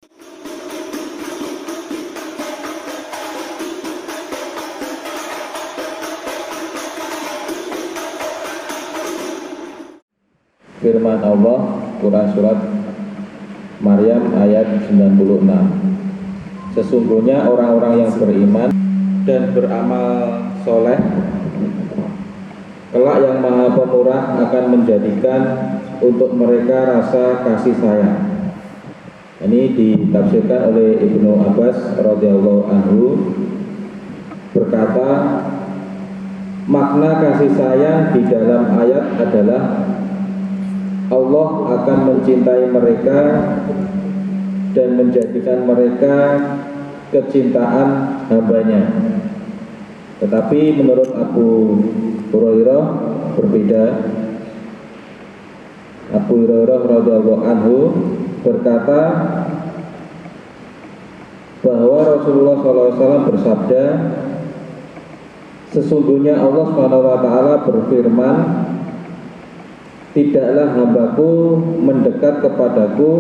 Firman Allah, Quran Surat Maryam ayat 96. Sesungguhnya orang-orang yang beriman dan beramal soleh, kelak yang Maha Pemurah akan menjadikan untuk mereka rasa kasih sayang. Ini ditafsirkan oleh Ibnu Abbas radhiyallahu anhu, berkata, makna kasih sayang di dalam ayat adalah Allah akan mencintai mereka dan menjadikan mereka kecintaan hambanya. Tetapi menurut Abu Hurairah berbeda. Abu Hurairah radhiyallahu anhu berkata bahwa Rasulullah SAW bersabda, sesungguhnya Allah SWT berfirman, tidaklah hambaku mendekat kepadaku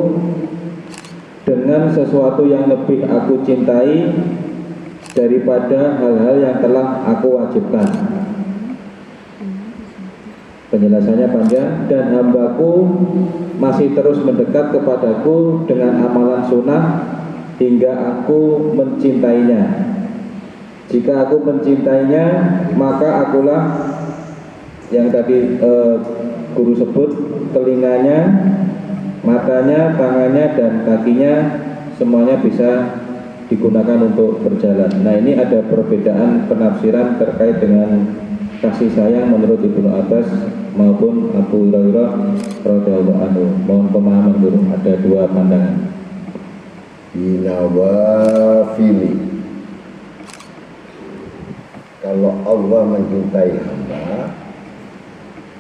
dengan sesuatu yang lebih aku cintai daripada hal-hal yang telah aku wajibkan. Penjelasannya panjang. Dan hambaku masih terus mendekat kepadaku dengan amalan sunnah hingga aku mencintainya. Jika aku mencintainya, maka akulah yang tadi guru sebut, telinganya, matanya, tangannya, dan kakinya semuanya bisa digunakan untuk berjalan. Nah, ini ada perbedaan penafsiran terkait dengan kasih sayang menurut Ibnu Abbas maupun Abu Hurairah radhiyallahu anhu. Mohon pemahaman guru, ada dua pandangan. Binawafili, kalau Allah mencintai hamba,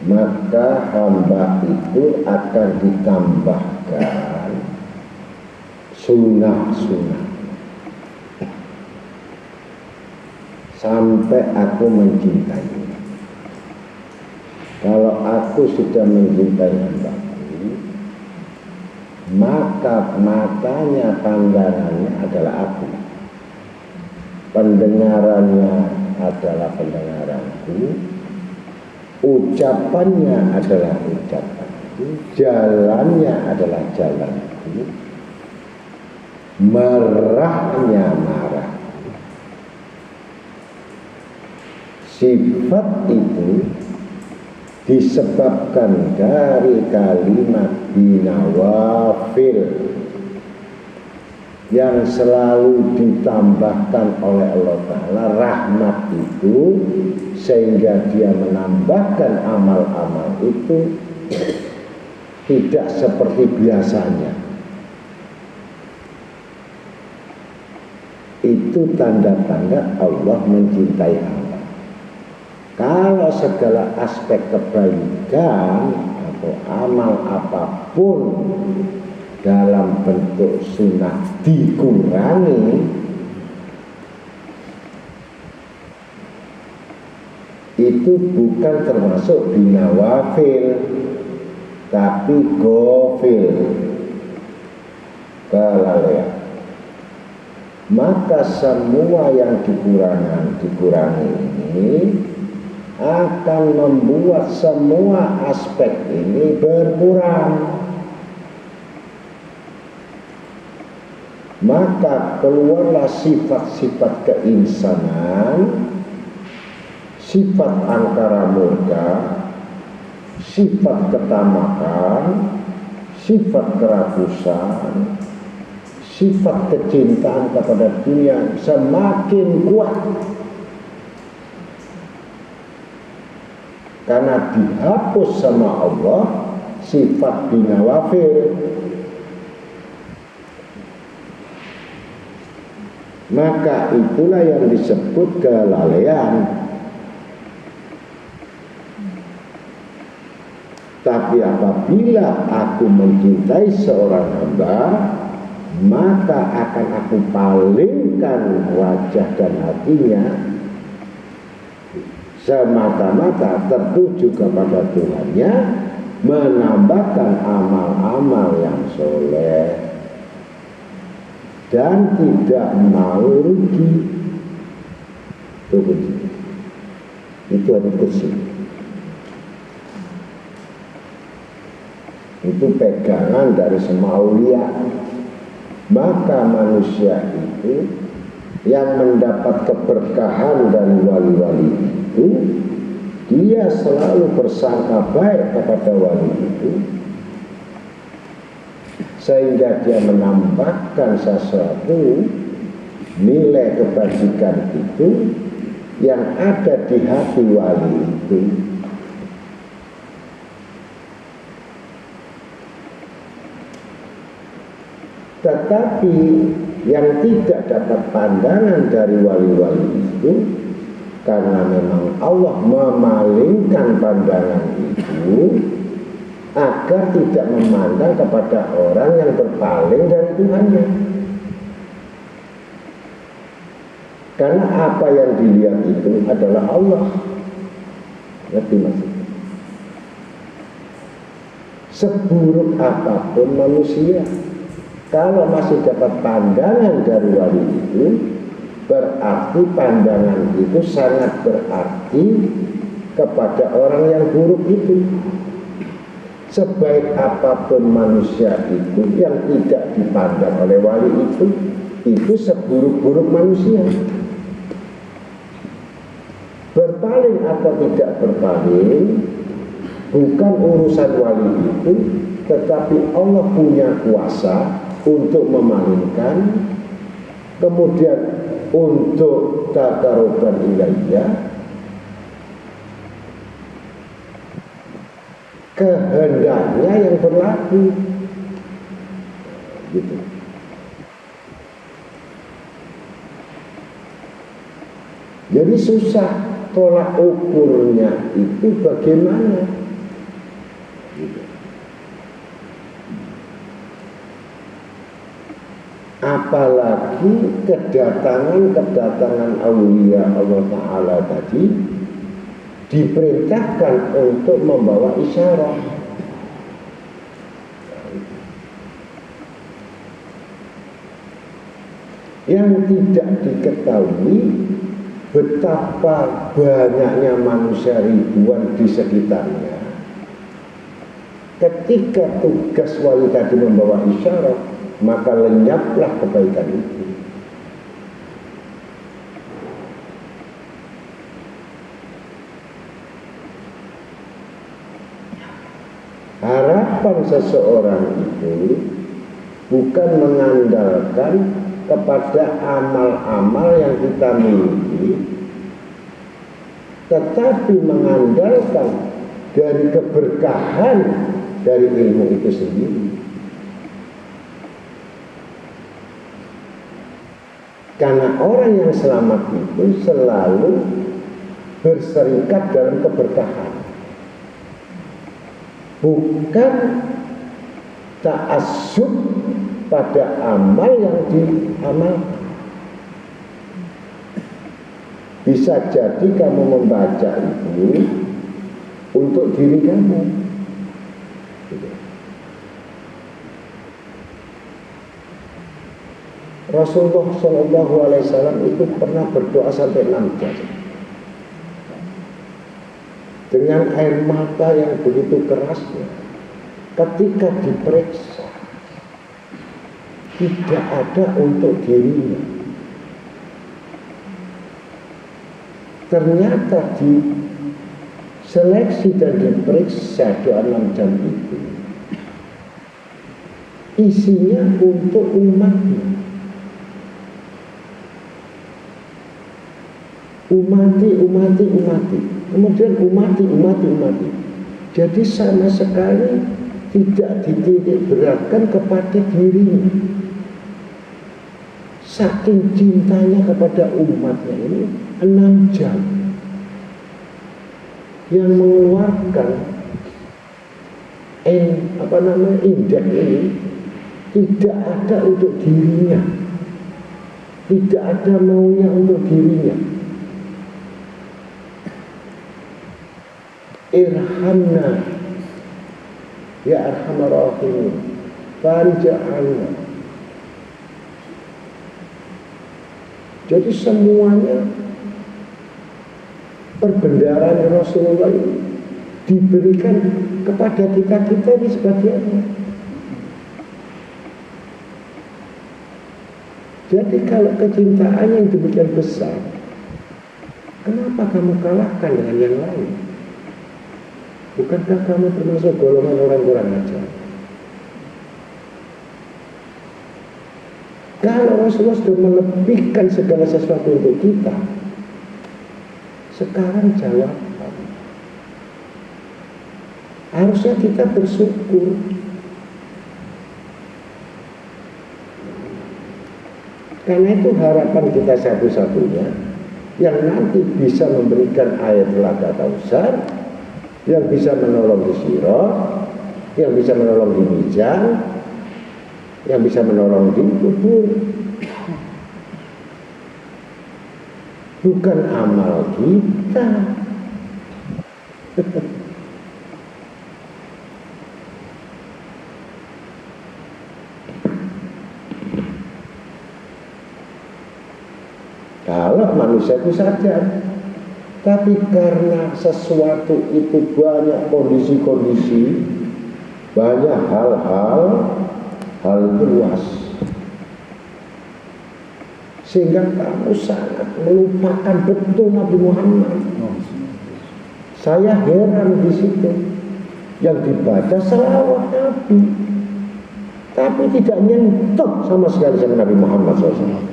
maka hamba itu akan ditambahkan sunnah-sunnah sampai aku mencintainya. Kalau aku sudah mencintai hambaku, maka matanya, pandangannya adalah aku, pendengarannya adalah pendengaranku, ucapannya adalah ucapanku, jalannya adalah jalanku, marahnya marahku. Sifat itu disebabkan dari kalimat binawafil yang selalu ditambahkan oleh Allah Ta'ala rahmat itu, sehingga dia menambahkan amal-amal itu tidak seperti biasanya. Itu tanda-tanda Allah mencintai hamba. Kalau segala aspek kebaikan atau amal apapun dalam bentuk sunnah dikurangi, itu bukan termasuk binawafil, tapi gofil, kelalaian. Maka semua yang dikurangi ini akan membuat semua aspek ini berkurang. Maka keluarlah sifat-sifat keinsanan, sifat angkara murka, sifat ketamakan, sifat kerakusan, sifat kecintaan kepada dunia semakin kuat. Karena dihapus sama Allah sifat binawafil. Maka itulah yang disebut kelalaian. Tapi apabila aku mencintai seorang hamba, maka akan aku palingkan wajah dan hatinya semata-mata tertuju kepada Tuhannya, menambahkan amal-amal yang soleh. dan tidak mau rugi. Itu hadis kursi. Itu pegangan dari semua aulia. Maka manusia itu yang mendapat keberkahan dari wali-wali itu, dia selalu bersangka baik kepada wali itu, sehingga dia menambahkan sesuatu nilai kebajikan itu yang ada di hati wali itu. Tetapi yang tidak dapat pandangan dari wali-wali itu, karena memang Allah memalingkan pandangan itu agar tidak memandang kepada orang yang berpaling dari Tuhannya. Karena apa yang dilihat itu adalah Allah. Ngerti maksudnya? Seburuk apapun manusia, kalau masih dapat pandangan dari wali itu, berarti pandangan itu sangat berarti kepada orang yang buruk itu. Sebaik apapun manusia itu, yang tidak dipandang oleh wali itu seburuk-buruk manusia. Berpaling atau tidak berpaling bukan urusan wali itu, tetapi Allah punya kuasa untuk memalingkan, kemudian untuk taqarruban ilayya, kehendaknya yang berlaku. Gitu. Jadi susah tolak ukurnya itu bagaimana. Gitu. Apalagi kedatangan aulia Allah Ta'ala tadi diperintahkan untuk membawa isyarat. Yang tidak diketahui betapa banyaknya manusia ribuan di sekitarnya. Ketika tugas wali tadi membawa isyarat, maka lenyaplah kebaikan itu. Harapan seseorang itu bukan mengandalkan kepada amal-amal yang kita miliki, tetapi mengandalkan dari keberkahan dari ilmu itu sendiri. Karena orang yang selamat itu selalu berserikat dalam keberkahan, bukan ta'assub pada amal yang diamalkan. Bisa jadi kamu membaca itu untuk diri kamu. Rasulullah SAW itu pernah berdoa sampai 6 jam dengan air mata yang begitu kerasnya. Ketika diperiksa, tidak ada untuk dirinya. Ternyata diseleksi dan diperiksa doa 6 jam itu isinya untuk umatnya. Umati. Kemudian umati. Jadi sama sekali tidak dititik beratkan kepada dirinya. Saking cintanya kepada umatnya ini 6 jam yang mengeluarkan indeks ini tidak ada untuk dirinya, tidak ada maunya untuk dirinya. Irhamna ya arhamar rahimin, farij'alna. Jadi semuanya perbendaharaan Rasulullah ini diberikan kepada kita ini sebagiannya. Jadi kalau kecintaan yang demikian besar, kenapa kamu kalahkan dengan yang lain? Bukankah kamu termasuk golongan orang kurang ajar? Kalau Rasulullah sudah melebihkan segala sesuatu untuk kita, sekarang jawab. Harusnya kita bersyukur. Karena itu harapan kita satu-satunya yang nanti bisa memberikan air telaga Kausar, yang bisa menolong di Sirat, yang bisa menolong di Mizan, yang bisa menolong di kubur. Bukan amal kita. Kalau manusia itu sadar, tapi karena sesuatu itu banyak kondisi-kondisi, banyak hal itu luas, sehingga kamu sangat melupakan betul Nabi Muhammad. Saya heran di situ, yang dibaca selawat Nabi, tapi tidak nyentuh sama sekali sama Nabi Muhammad SAW.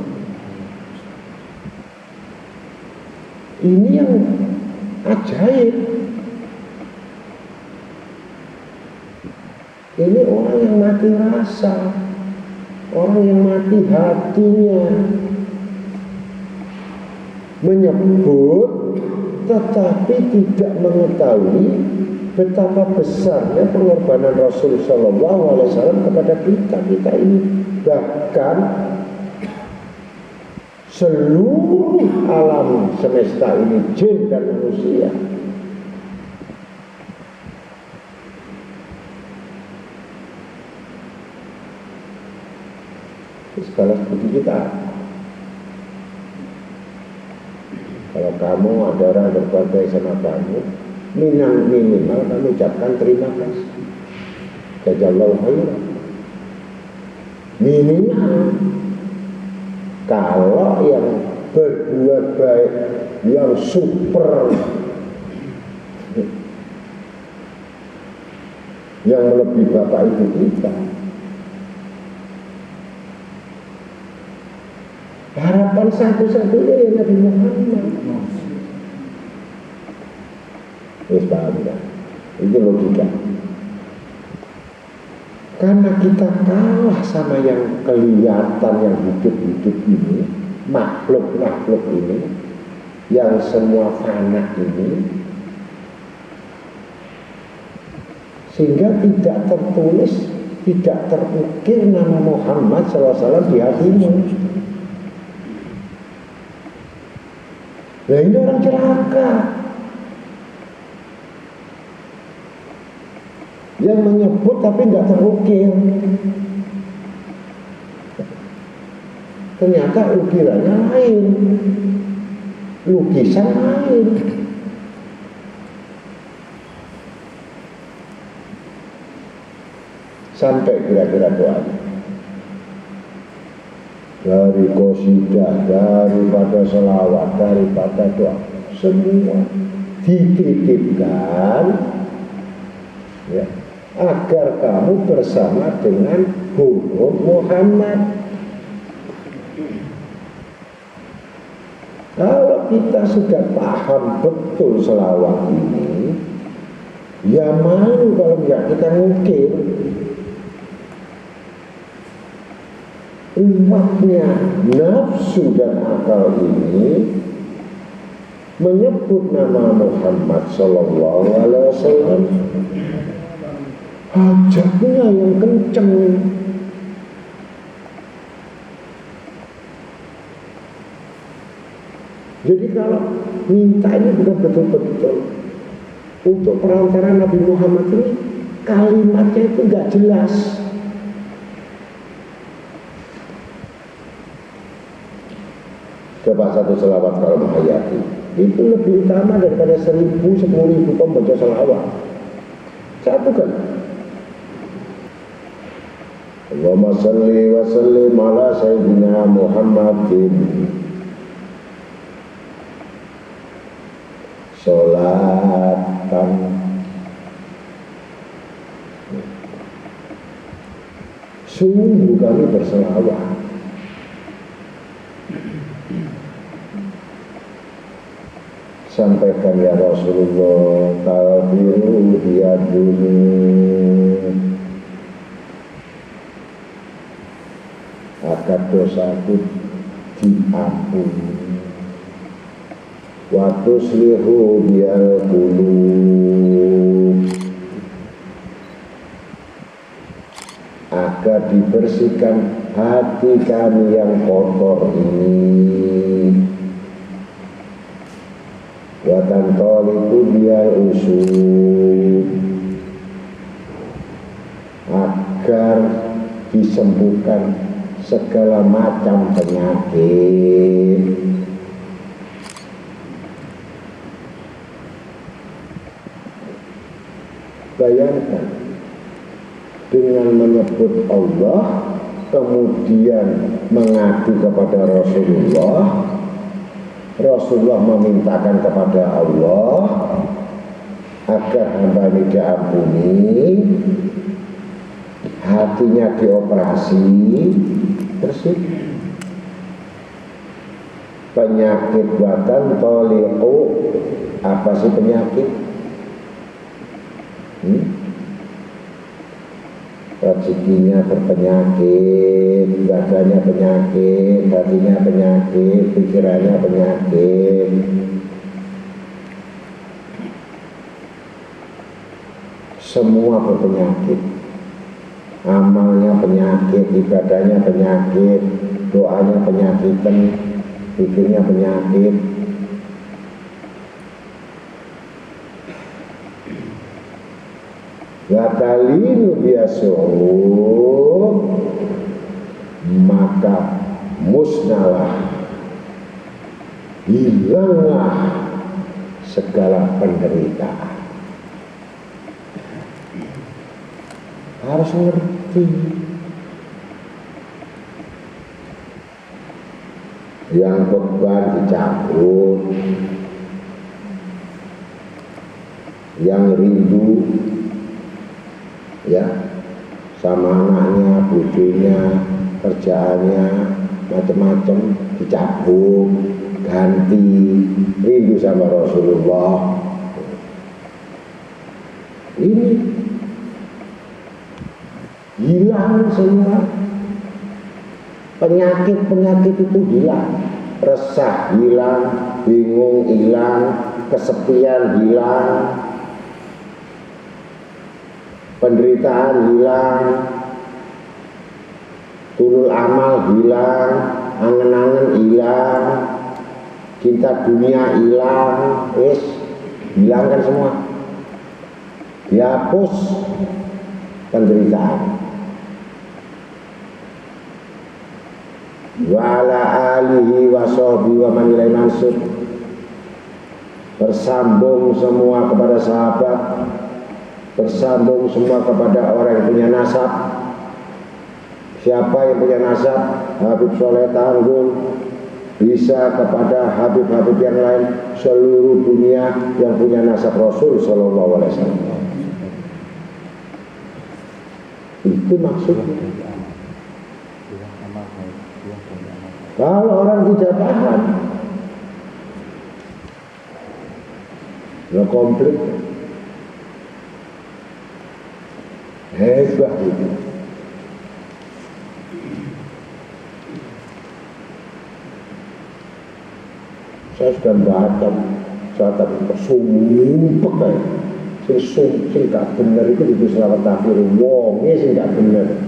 Ini yang ajaib. Ini orang yang mati rasa, orang yang mati hatinya, menyebut tetapi tidak mengetahui betapa besarnya pengorbanan Rasul Shallallahu Alaihi Wasallam kepada kita ini. Bahkan seluruh alam semesta ini, jin dan manusia, sebalas budi kita. Kalau kamu ada orang berbuat baik sama kamu, minimal kamu ucapkan terima kasih, jazakallahu khairan. Minimal. Kalau yang berbuat baik, yang super, yang melebihi bapak ibu kita, harapan satu-satunya ya Nabi Muhammad. Paham kan? Itu logika. Karena kita kalah sama yang kelihatan, yang hidup-hidup ini, makhluk-makhluk ini, yang semua fana ini, sehingga tidak tertulis, tidak terukir nama Muhammad SAW di hatimu. Nah, ini orang celaka yang menyebut tapi nggak terukir. Ternyata ukirannya lain, lukisan lain. Sampai kira-kira doanya dari qasidah, daripada selawat, daripada doa, semua dititipkan ya, agar kamu bersama dengan huruf Muhammad. Kalau kita sudah paham betul selawat ini, ya malu kalau nggak kita ngukir. Umatnya nafsu dan akal ini menyebut nama Muhammad Sallallahu Alaihi Wasallam, hajatnya yang kenceng. Jadi kalau minta ini bukan betul-betul untuk perantara Nabi Muhammad ini, kalimatnya itu nggak jelas. Coba satu selawat kalau menghayati itu lebih utama daripada 1000, 10.000 pembaca selawat. Satu kan. Allahumma salli wa sallim ala sayyidina Muhammadin. Sholatan sungguh kami berselawat sampaikan ya Rasulullah taghfiru biyaduni agar dosaku diampuni wa tuslihu biyal qulub agar dibersihkan hati kami yang kotor ini wa tantaliqu biyal usud agar disembuhkan segala macam penyakit. Bayangkan dengan menyebut Allah kemudian mengadu kepada Rasulullah, Rasulullah memintakan kepada Allah agar hamba ini diampuni, hatinya dioperasi, bersih. Penyakit watan toliqu, apa sih penyakit? Rezekinya berpenyakit, badannya penyakit, hatinya penyakit, pikirannya penyakit. Semua berpenyakit. Amalnya penyakit, ibadahnya penyakit, doanya penyakitan, pikirnya penyakit. Wakalinu biasuh, maka musnahlah, hilanglah segala penderitaan. Harus ngerti. Yang beban dicabut, yang rindu ya sama anaknya, bujunya, kerjaannya, macam-macam dicabut, ganti, rindu sama Rasulullah. Ini hilang semua. Penyakit-penyakit itu hilang. Resah hilang, bingung hilang, kesepian hilang, penderitaan hilang, tulul amal hilang, angen-angen hilang, cinta dunia hilang, hilangkan semua, dihapus penderitaan. Wa ala alihi wa sahbihi wa man ilaihi mansub, bersambung semua kepada sahabat, bersambung semua kepada orang yang punya nasab. Siapa yang punya nasab? Habib Soleh Tanggul, bisa kepada Habib-Habib yang lain seluruh dunia yang punya nasab Rasul Sallallahu Alaihi Wasallam. Itu maksudnya. Kalau orang tidak paham, ya komplit, hebat itu. Saya sudah baca surat sumpah sing gak bener itu di selawat tafsir wonge sing gak bener.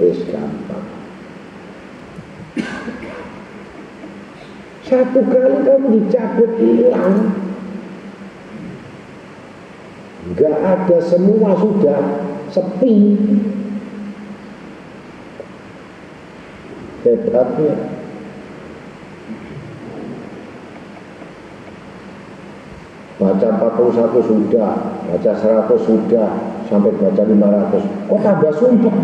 Wis gampang. Satu kali kamu dicabut hilang, nggak ada, semua sudah sepi. Hebatnya baca 41 sudah, baca 100 sudah, sampai baca 500, kok tambah sumpah?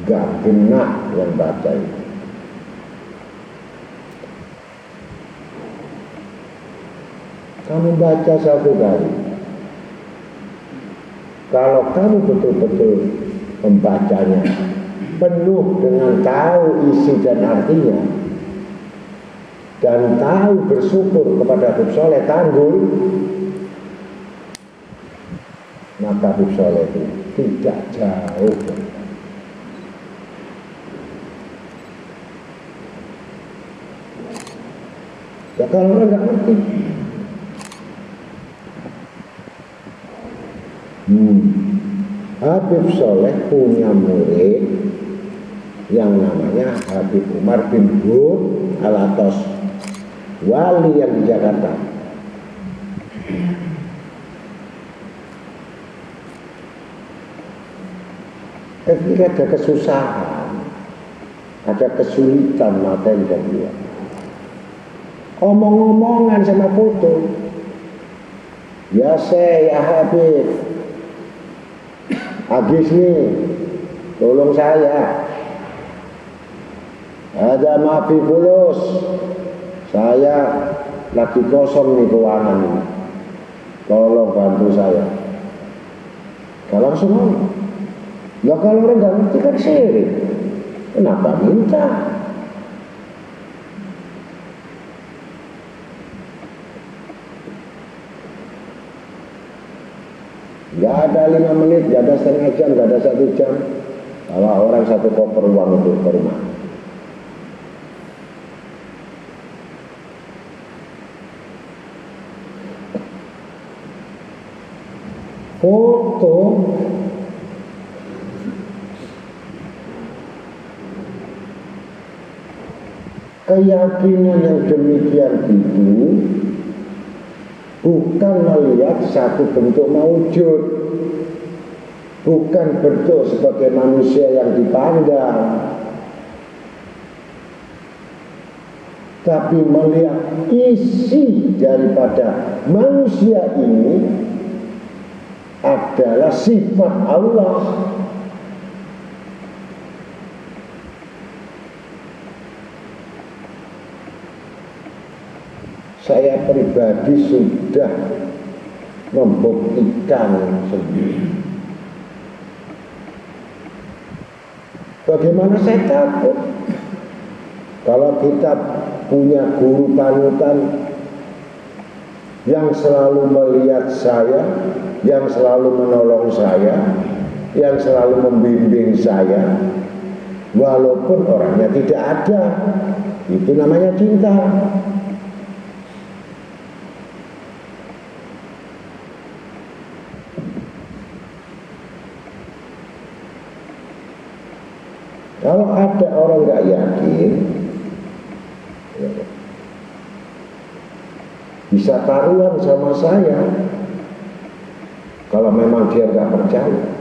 Gak kena yang baca itu. Kamu baca satu kali, kalau kamu betul-betul membacanya penuh dengan tahu isi dan artinya, dan tahu bersyukur kepada Habib Soleh Tanggul, maka Habib Soleh itu tidak jauh. Ya kalau orang nggak ngerti, Habib Soleh punya murid yang namanya Habib Umar bin Hud Alatos, wali yang di Jakarta. Ketika ada kesusahan, ada kesulitan materi dan dia omong-omongan sama foto, ya saya, ya Habib Agis nih, tolong saya, ada maafi fulus, saya lagi kosong nih keuangan ini, tolong bantu saya. Kalau langsung ngomong, ya kalau orang nggak ngerti kan syirik, kenapa minta? Gak ada 5 menit, gak ada setengah jam, gak ada 1 jam, bawa orang 1 koper uang untuk ke rumah. Foto keyakinan yang demikian itu bukan melihat satu bentuk maujud, bukan bentuk sebagai manusia yang dipandang, tapi melihat isi daripada manusia ini adalah sifat Allah. Saya pribadi sudah membuktikan sendiri. Bagaimana saya takut? Kalau kita punya guru panutan yang selalu melihat saya, yang selalu menolong saya, yang selalu membimbing saya, walaupun orangnya tidak ada, itu namanya cinta. Kalau ada orang nggak yakin, bisa taruhan sama saya. Kalau memang dia nggak percaya,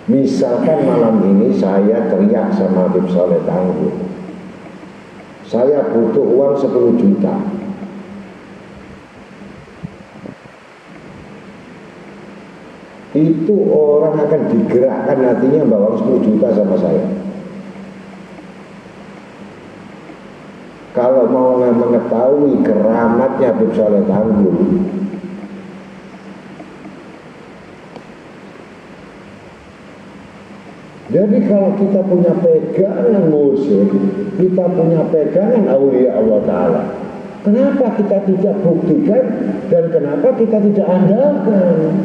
misalkan malam ini saya teriak sama Habib Soleh Tanggul, saya butuh uang 10 juta. Itu orang akan digerakkan hatinya bawa 10 juta sama saya. Kalau mau mengetahui keramatnya Habib Soleh Tanggul, jadi kalau kita punya pegangan musuh, kita punya pegangan aulia Allah Ta'ala, kenapa kita tidak buktikan dan kenapa kita tidak andalkan?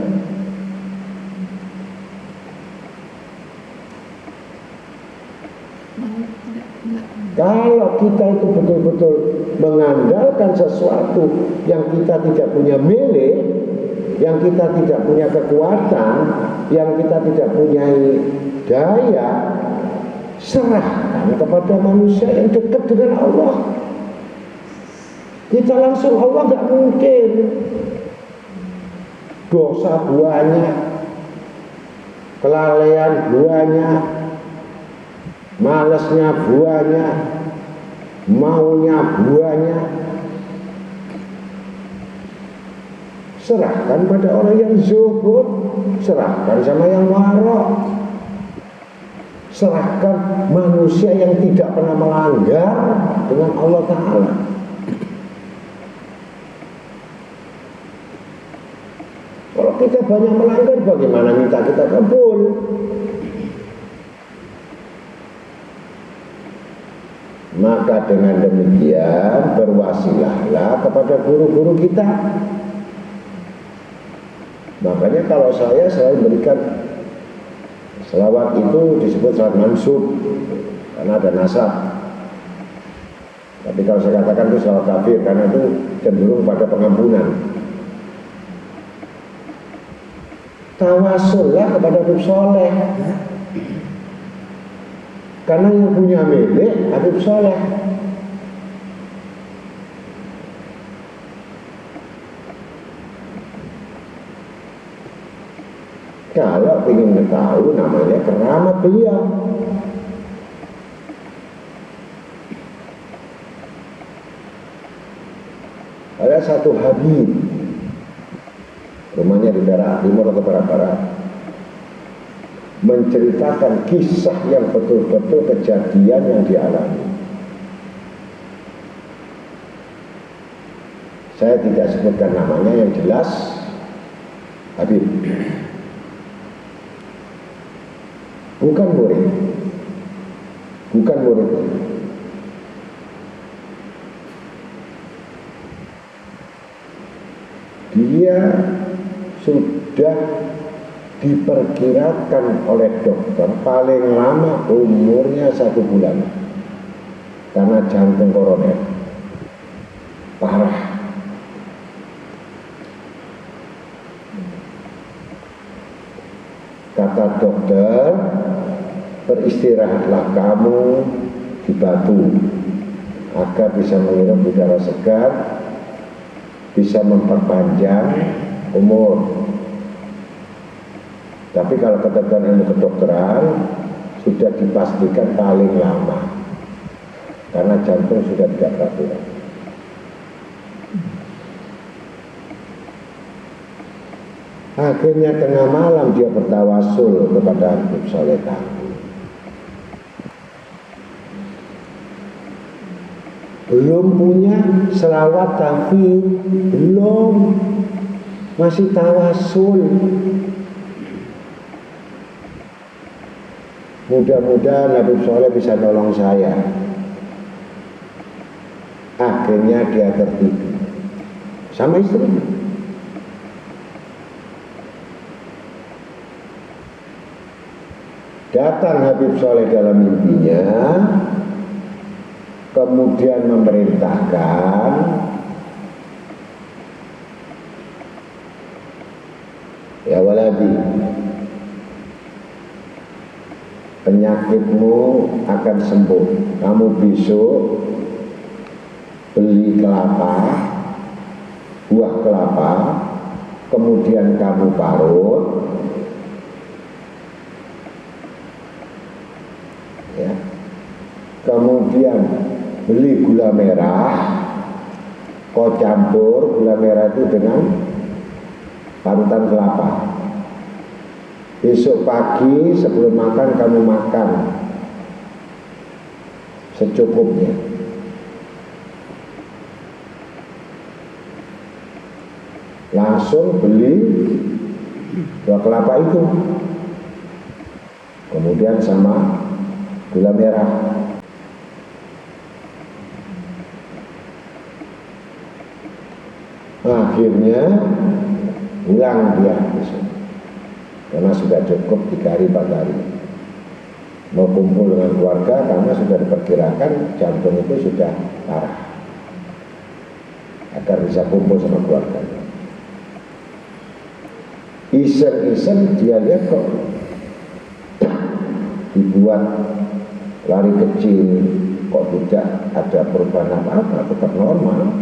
Kalau kita itu betul-betul mengandalkan sesuatu yang kita tidak punya milik, yang kita tidak punya kekuatan, yang kita tidak punya daya, serahkan kepada manusia yang dekat dengan Allah. Kita langsung Allah nggak mungkin. Dosa banyak, kelalaian banyak, malasnya banyak, maunya banyak, serahkan pada orang yang zuhud, serahkan sama yang warok, serahkan manusia yang tidak pernah melanggar dengan Allah Ta'ala. Kalau kita banyak melanggar, bagaimana minta kita kabul? Maka dengan demikian berwasilahlah kepada guru-guru kita. Makanya kalau saya selalu berikan selawat itu disebut selawat mansub karena ada nasab. Tapi kalau saya katakan itu selawat kafir karena itu cenderung pada pengampunan. Tawasullah kepada Habib Soleh, karena yang punya milik Habib Soleh. Kalau ingin tahu namanya keramat beliau. Ada satu Habib, rumahnya di daerah timur atau barat, menceritakan kisah yang betul-betul kejadian yang dialami. Saya tidak sebutkan namanya, yang jelas Habib. Bukan murid. Dia sudah diperkirakan oleh dokter paling lama umurnya 1 bulan karena jantung koroner parah. Kata dokter, beristirahatlah kamu di Batu agar bisa menghirup udara segar, bisa memperpanjang umur. Tapi kalau ketentuan ilmu kedokteran sudah dipastikan paling lama karena jantung sudah tidak beraturan. Akhirnya tengah malam dia bertawasul kepada Habib Soleh Tangguh. Belum punya selawat tahfidz, belum, masih tawasul. Mudah-mudahan Habib Soleh bisa nolong saya. Akhirnya dia tertidur sama istrinya. Datang Habib Soleh dalam mimpinya, kemudian memerintahkan ya waladi, penyakitmu akan sembuh. Kamu besok beli kelapa, buah kelapa, kemudian kamu parut, ya. Kemudian beli gula merah, kau campur gula merah itu dengan parutan kelapa. Besok pagi sebelum makan kamu makan secukupnya. Langsung beli buah kelapa itu, kemudian sama gula merah. Akhirnya pulang dia besok, karena sudah cukup 3 hari 4 hari. Mau kumpul dengan keluarga karena sudah diperkirakan jantung itu sudah parah, agar bisa kumpul sama keluarga. Iseng-iseng dia lihat kok dibuat lari kecil, kok tidak ada perubahan apa-apa, tetap normal,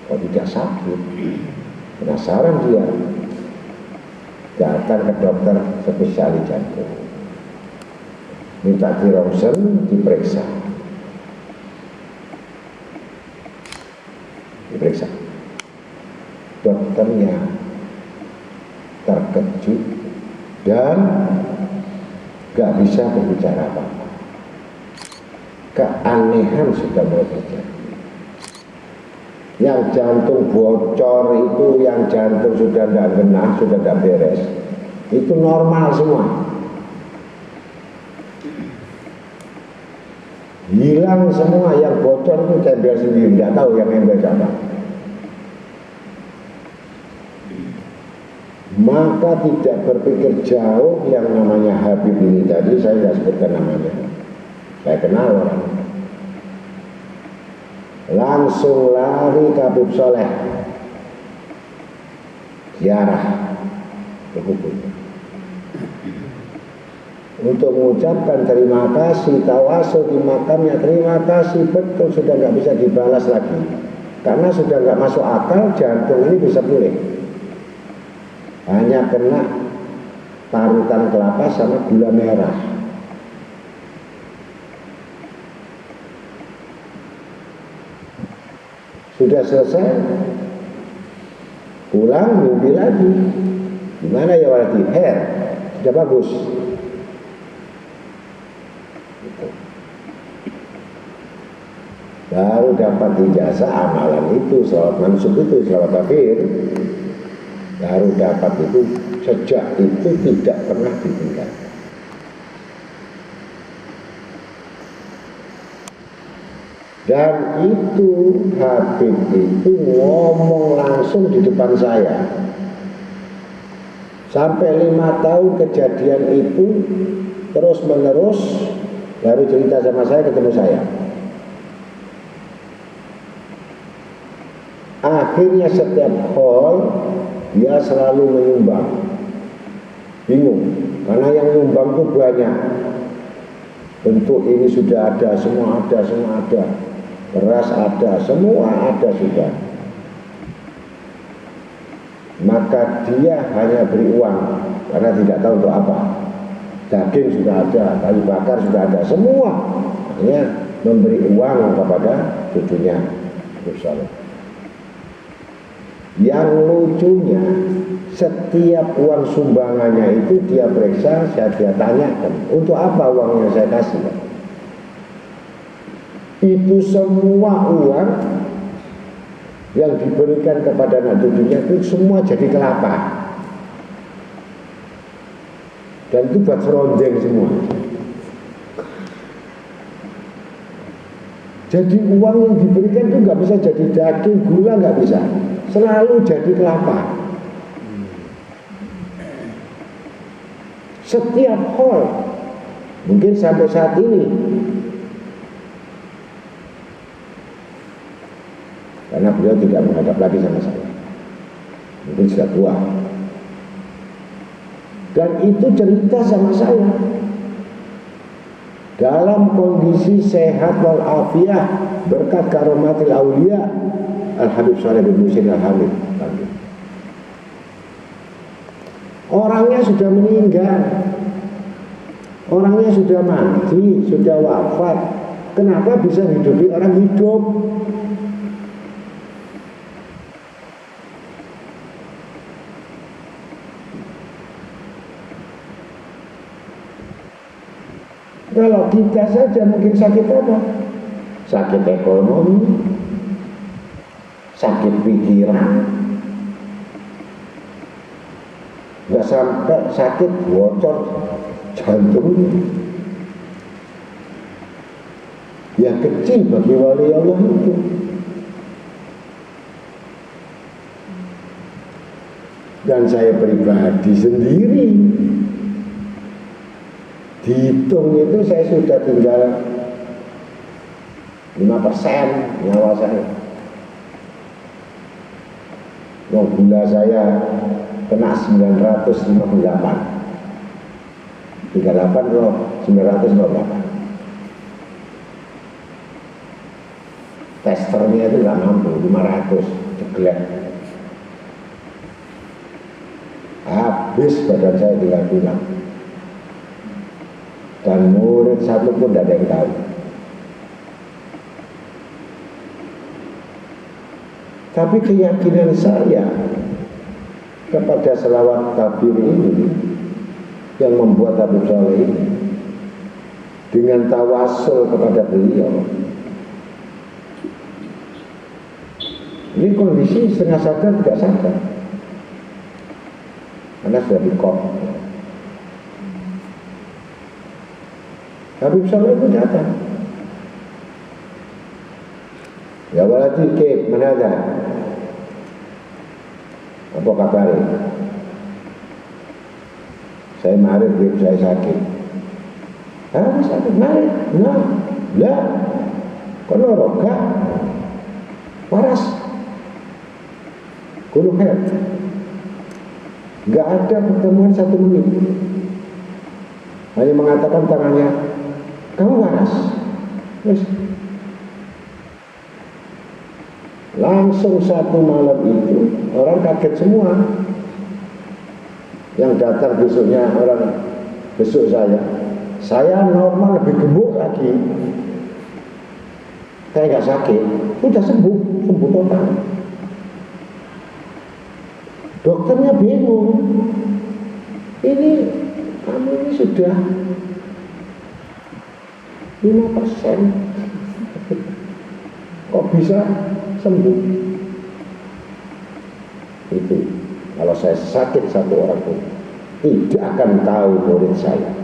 kok tidak sakit. Penasaran dia, datang ke dokter spesialis jantung, minta di ronsen, diperiksa. dokternya terkejut dan gak bisa berbicara apa-apa. Keanehan sudah mulai terjadi. Yang jantung bocor itu, yang jantung sudah tidak genah, sudah tidak beres, itu normal semua. Hilang semua, yang bocor itu tembel sendiri, tidak tahu yang nembel siapa. Maka tidak berpikir jauh, yang namanya Habib ini tadi, saya tidak sebutkan namanya, saya kenal orang, langsung lari ke Habib Soleh, ziarah ke kubur untuk mengucapkan terima kasih, tawasul di makamnya, terima kasih betul, sudah nggak bisa dibalas lagi karena sudah nggak masuk akal, jantung ini bisa pulih, hanya kena parutan kelapa sama gula merah. Sudah selesai, pulang mimpi lagi. Gimana ya Waladi? Sudah bagus. Baru dapat ijazah amalan itu, sholawat mansub itu, sholawat akhir. Baru dapat itu, sejak itu tidak pernah ditinggalkan. Dan itu Habib itu ngomong langsung di depan saya. Sampai 5 tahun kejadian itu terus menerus, baru cerita sama saya, ketemu saya. Akhirnya setiap hall dia selalu menyumbang. Bingung, karena yang nyumbang itu banyak. Bentuk ini sudah ada, semua ada, semua ada. Beras ada, semua ada sudah. Maka dia hanya beri uang karena tidak tahu untuk apa. Daging sudah ada, kayu bakar sudah ada, semua. Hanya memberi uang kepada cucunya Yerusalem. Yang lucunya, setiap uang sumbangannya itu dia periksa, dia tanyakan, untuk apa uang yang saya kasih? Itu semua uang yang diberikan kepada anak cucunya itu semua jadi kelapa. Dan itu buat serondeng semua. Jadi uang yang diberikan itu nggak bisa jadi daging, gula nggak bisa. Selalu jadi kelapa. Setiap hal, mungkin sampai saat ini, karena beliau tidak menghadap lagi sama saya, mungkin sudah tua. Dan itu cerita sama saya dalam kondisi sehat walafiat berkat karomatil aulia Al-Habib Shalih bin Muhsin Al-Hamid. Orangnya sudah meninggal, orangnya sudah mati, sudah wafat. Kenapa bisa hidupi orang hidup? Kalau kita saja mungkin sakit apa? Sakit ekonomi, sakit pikiran, nggak sampai sakit bocor jantung. Ya kecil bagi wali Allah itu. Dan saya pribadi sendiri, dihitung itu saya sudah tinggal 5% nyawa saya. Gula saya kena 958. 38 loh, 928. Testernya itu nggak mampu, 500 jeglek. Habis badan saya tinggal pulang. Dan murid satu pun tidak ada yang tahu. Tapi keyakinan saya kepada selawat tabir ini yang membuat Habib Soleh ini dengan tawasul kepada beliau. Ini kondisi setengah sadar tidak sadar karena sudah dikop. Habib Soleh itu datang. Ya waladi kek mana ada? Apa kabar? Saya marah, saya sakit. Sakit marah? Lah, kalau roga waras, kuluher, nggak ada pertemuan 1 menit. Hanya mengatakan tangannya, kamu waras. Terus langsung 1 malam itu orang kaget semua. Yang datang besoknya orang besok saya normal lebih gemuk lagi. Saya nggak sakit, sudah sembuh total. Dokternya bingung, ini kamu ini sudah 5%, kok bisa sembuh? Itu kalau saya sakit 1 orang pun tidak akan tahu murid saya,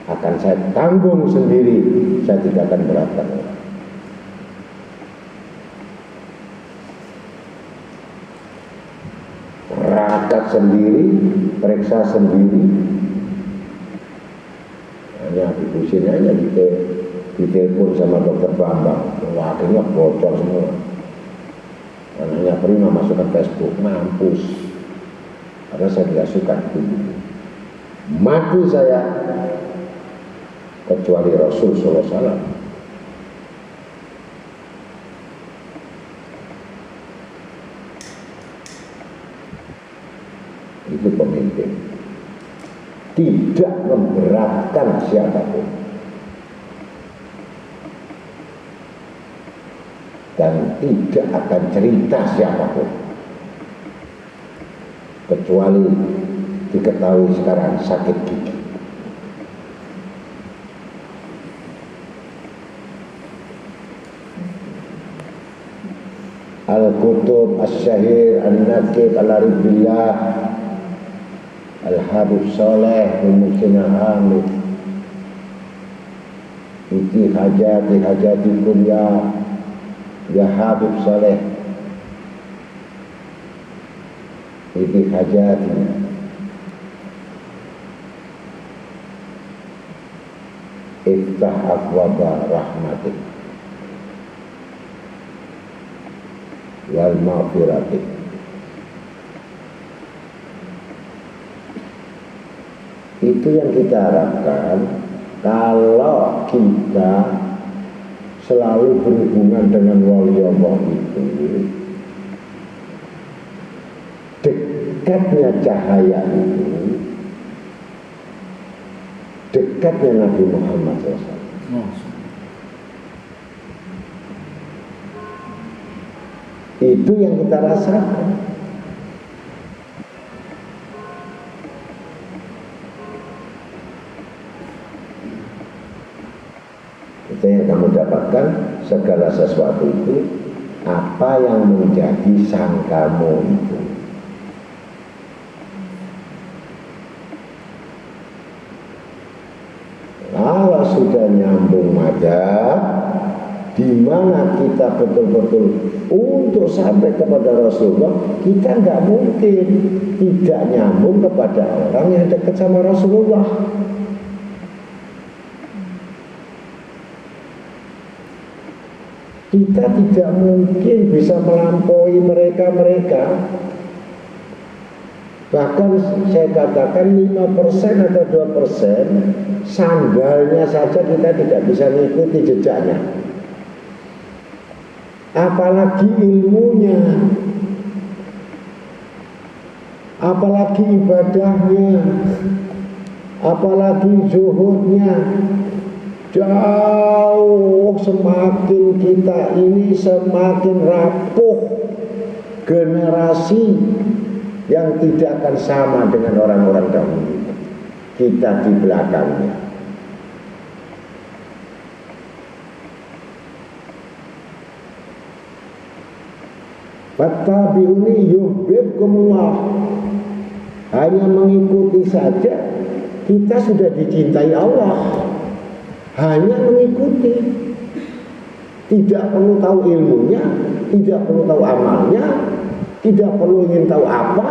akan saya tanggung sendiri, saya tidak akan beratkan orang. Rakat sendiri, periksa sendiri. Hanya dipusin aja ditelepon sama dokter Bambang, akhirnya bocor semua. Anaknya Prima masukkan Facebook, mampus. Karena saya tidak suka itu. Mati saya, kecuali Rasul sallallahu alaihi wasallam. Itu pemimpin, tidak memberatkan siapapun dan tidak akan cerita siapapun, kecuali diketahui sekarang sakit gigi. Al-Kutub As-Syahir An-Naqib Al-Arifillah Al-Habib Soleh Al-Muhsin Al-Hamid Iti hajatikum ya Habib Soleh, iti hajati iftah abwaba rahmatik wal maghfiratik. Itu yang kita harapkan. Kalau kita selalu berhubungan dengan wali Allah itu, dekatnya cahaya itu, dekatnya Nabi Muhammad SAW. Itu yang kita rasakan. Itu yang kamu dapatkan, segala sesuatu itu apa yang menjadi sangkamu itu. Kalau sudah nyambung madhab, di mana kita betul-betul untuk sampai kepada Rasulullah, kita nggak mungkin tidak nyambung kepada orang yang dekat sama Rasulullah. Kita tidak mungkin bisa melampaui mereka. Bahkan saya katakan 5% atau 2%, sandalnya saja kita tidak bisa mengikuti jejaknya. Apalagi ilmunya, apalagi ibadahnya, apalagi zuhudnya. Jauh semakin kita ini semakin rapuh generasi yang tidak akan sama dengan orang-orang dahulu. Kita di belakangnya. Fattabi'uni yuhibbukumullah. Hanya mengikuti saja kita sudah dicintai Allah. Hanya mengikuti, tidak perlu tahu ilmunya, tidak perlu tahu amalnya, tidak perlu ingin tahu apa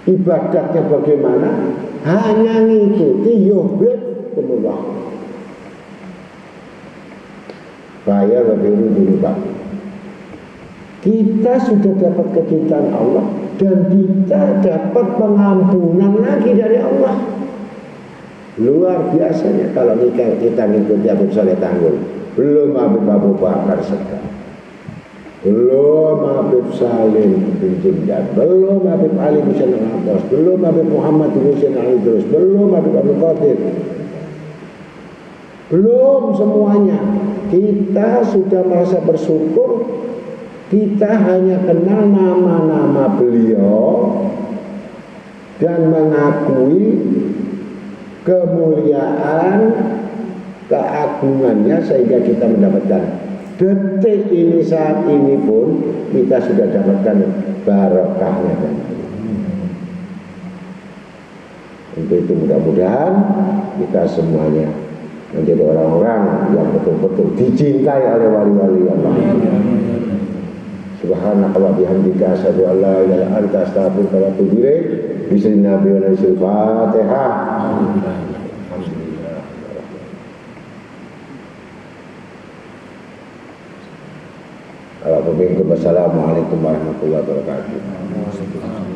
ibadatnya bagaimana, hanya mengikuti yuhibbukumullah. Saya lebih dulu Pak. Kita sudah dapat kecintaan Allah dan kita dapat pengampunan lagi dari Allah. Luar biasanya kalau kita ngikuti Habib Saleh Tanggul. Belum Habib Abu Bakar Sekar, belum Habib Salim bin Jindan, belum Habib Ali bin Al-Abbas, belum Habib Muhammad bin Hussein Al-Idrus, belum Habib Abdul Qadir, belum semuanya. Kita sudah merasa bersyukur. Kita hanya kenal nama-nama beliau dan mengakui kemuliaan, keagungannya sehingga kita mendapatkan detik ini, saat ini pun kita sudah dapatkan barokahnya. Untuk itu mudah-mudahan kita semuanya menjadi orang-orang yang betul-betul dicintai oleh wali-wali Allah. Subhanaka wa bihamdika asyhadu an la ilaha illa anta astaghfiruka wa atubu ilaik. Bismillahirrahmanirrahim. Al-Fatihah. Assalamualaikum warahmatullahi wabarakatuh.